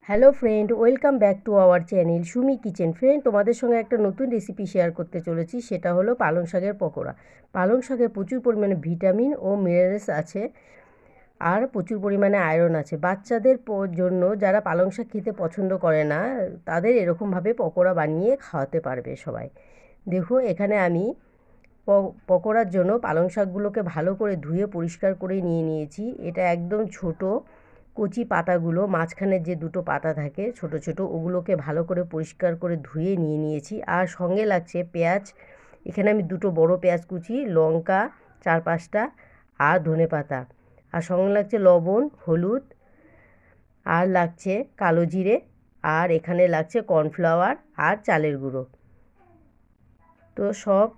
Hello friend, welcome back to our channel Sumi kitchen. Friend, তোমাদের সঙ্গে একটা নতুন রেসিপি শেয়ার করতে চলেছি, সেটা হলো পালং শাকের পকোড়া। পালং শাকে প্রচুর পরিমাণে ভিটামিন ও মিনারেলস আছে, আর প্রচুর পরিমাণে আয়রন আছে। বাচ্চাদের জন্য যারা পালং শাক খেতে পছন্দ করে না, তাদের এরকমভাবে পকোড়া বানিয়ে খাওয়াতে পারবে সবাই। দেখো, এখানে আমি পকোড়ার জন্য পালং শাকগুলোকে ভালো করে ধুয়ে পরিষ্কার করে নিয়ে নিয়েছি। এটা একদম ছোট কচি পাতাগুলো, মাঝখানের যে দুটো পাতা থাকে ছোট ছোট, ওগুলোকে ভালো করে পরিষ্কার করে ধুয়ে নিয়ে নিয়েছি। আর সঙ্গে লাগছে পেঁয়াজ। এখানে আমি দুটো বড় পেঁয়াজ কুচি, লঙ্কা 4-5টা, আর ধনেপাতা। আর সঙ্গে লাগছে লবণ, হলুদ, আর লাগছে কালো জিরে, আর এখানে লাগছে কর্নফ্লাওয়ার আর চালের গুঁড়ো। তো সব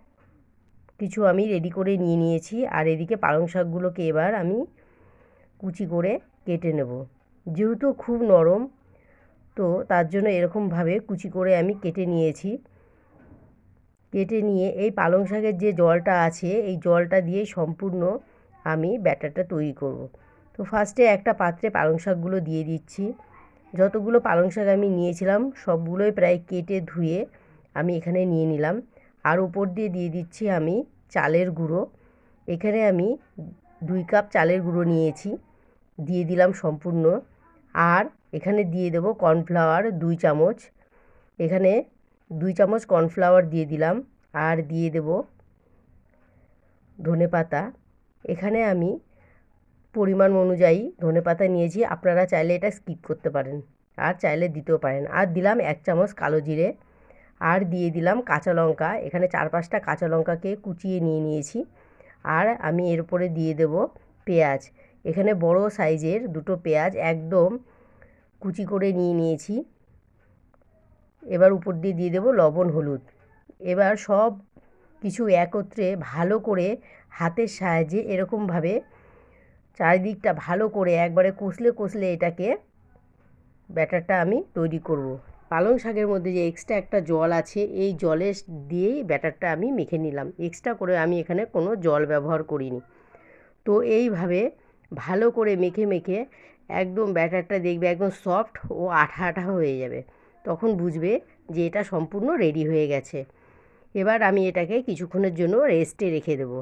কিছু আমি রেডি করে নিয়ে নিয়েছি। আর এদিকে পালং শাকগুলোকে এবার আমি কুচি করে কেটে নেব। যেহেতু খুব নরম, তো তার জন্য এরকমভাবে কুচি করে আমি কেটে নিয়েছি। কেটে নিয়ে এই পালং শাকের যে জলটা আছে, এই জলটা দিয়ে সম্পূর্ণ আমি ব্যাটারটা তৈরি করব। তো ফার্স্টে একটা পাত্রে পালং শাকগুলো দিয়ে দিচ্ছি। যতগুলো পালং শাক আমি নিয়েছিলাম সবগুলোই প্রায় কেটে ধুয়ে আমি এখানে নিয়ে নিলাম। আর উপর দিয়ে দিয়ে দিচ্ছি আমি চালের গুঁড়ো। এখানে আমি 2 কাপ চালের গুঁড়ো নিয়েছি, দিয়ে দিলাম সম্পূর্ণ। আর এখানে দিয়ে দেব কর্নফ্লাওয়ার 2 চামচ। এখানে 2 চামচ কর্নফ্লাওয়ার দিয়ে দিলাম। আর দিয়ে দেব ধনেপাতা। এখানে আমি পরিমাণ অনুযায়ী ধনেপাতা নিয়েছি, আপনারা চাইলে এটা স্কিপ করতে পারেন, আর চাইলে দিতেও পারেন। আর দিলাম 1 চামচ কালো জিরে। আর দিয়ে দিলাম কাঁচা লঙ্কা। এখানে 4-5টা কাঁচা লঙ্কাকে কুচিয়ে নিয়ে নিয়েছি। আর আমি এর উপরে দিয়ে দেব পেঁয়াজ। এখানে বড় সাইজের দুটো পেঁয়াজ একদম কুচি করে নিয়ে নিয়েছি। এবার উপর দিয়ে দিয়ে দেব লবণ, হলুদ। এবার সব কিছু একত্রে ভালো করে হাতের সাহায্যে এরকমভাবে চারিদিকটা ভালো করে একবারে কষলে কষলে এটাকে ব্যাটারটা আমি তৈরি করব। পালং শাকের মধ্যে যে এক্সট্রা একটা জল আছে, এই জলের দিয়েই ব্যাটারটা আমি মেখে নিলাম। এক্সট্রা করে আমি এখানে কোনো জল ব্যবহার করিনি। তো এইভাবে ভালো করে মেখে মেখে একদম ব্যাটারটা দেখবে একদম সফট ও আঠা আঠা হয়ে যাবে। তখন বুঝবে যে এটা সম্পূর্ণ রেডি হয়ে গেছে। এবার আমি এটাকে কিছুক্ষণের জন্য রেস্টে রেখে দেব।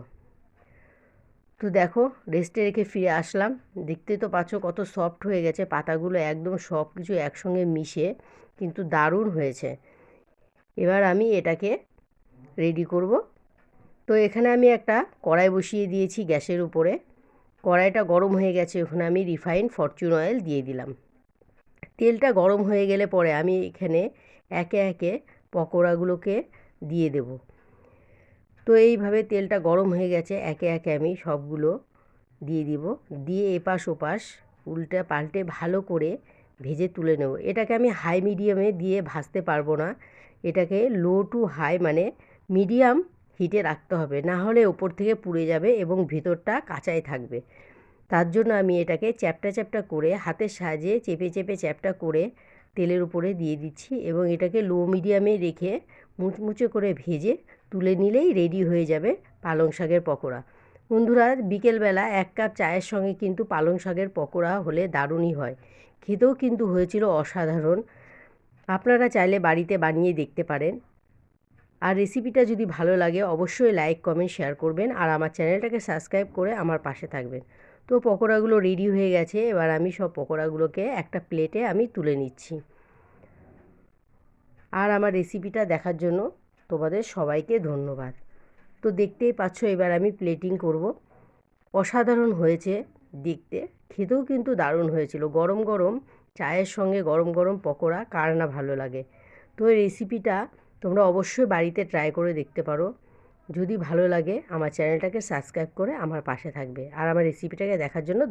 তো দেখো, রেস্টে রেখে ফিরে আসলাম। দেখতে তো পাচ্ছ কত সফট হয়ে গেছে পাতাগুলো, একদম সব কিছু একসঙ্গে মিশে কিন্তু দারুণ হয়েছে। এবার আমি এটাকে রেডি করব। তো এখানে আমি একটা কড়াই বসিয়ে দিয়েছি গ্যাসের উপরে। কড়াইটা গরম হয়ে গেছে, ওখানে আমি রিফাইন্ড ফরচুন অয়েল দিয়ে দিলাম। তেলটা গরম হয়ে গেলে পরে আমি এখানে একে একে পকোড়াগুলোকে দিয়ে দেব। তো এইভাবে তেলটা গরম হয়ে গেছে, একে একে আমি সবগুলো দিয়ে দিব। দিয়ে এপাশ ওপাশ উল্টে পাল্টে ভালো করে ভেজে তুলে নেব। এটাকে আমি হাই মিডিয়ামে দিয়ে ভাজতে পারবো না, এটাকে লো টু হাই মানে মিডিয়াম হিটে রাখতে হবে, না হলে ওপর থেকে পুড়ে যাবে এবং ভিতরটা কাঁচাই থাকবে। তার জন্য আমি এটাকে চ্যাপটা চ্যাপটা করে হাতের সাহায্যে চেপে চেপে চ্যাপটা করে তেলের উপরে দিয়ে দিচ্ছি এবং এটাকে লো মিডিয়ামে রেখে মুচমুচে করে ভেজে তুলে নিলেই রেডি হয়ে যাবে পালং শাকের পকোড়া। বন্ধুরা, বিকেলবেলা 1 কাপ চায়ের সঙ্গে কিন্তু পালং শাকের পকোড়া হলে দারুণই হয়। খেতেও কিন্তু হয়েছিল অসাধারণ। আপনারা চাইলে বাড়িতে বানিয়ে দেখতে পারেন। আর রেসিপিটা যদি ভালো লাগে অবশ্যই লাইক, কমেন্ট, শেয়ার করবেন। আর আমার চ্যানেলটাকে সাবস্ক্রাইব করে আমার পাশে থাকবেন। তো পকোড়াগুলো রেডি হয়ে গেছে। এবার আমি সব পকোড়াগুলোকে একটা প্লেটে আমি তুলে নিচ্ছি। আর আমার রেসিপিটা দেখার জন্য তোমাদের সবাইকে ধন্যবাদ। তো দেখতেই পাচ্ছ, এবার আমি প্লেটিং করব। অসাধারণ হয়েছে দেখতে, খেতেও কিন্তু দারুণ হয়েছিল। গরম গরম চায়ের সঙ্গে গরম গরম পকোড়া কার না ভালো লাগে। তো এই রেসিপিটা তোমরা অবশ্যই বাড়িতে ট্রাই করে দেখতে পারো। যদি ভালো লাগে আমার চ্যানেলটাকে সাবস্ক্রাইব করে আমার পাশে থাকবে। আর আমার রেসিপিটাকে দেখার জন্য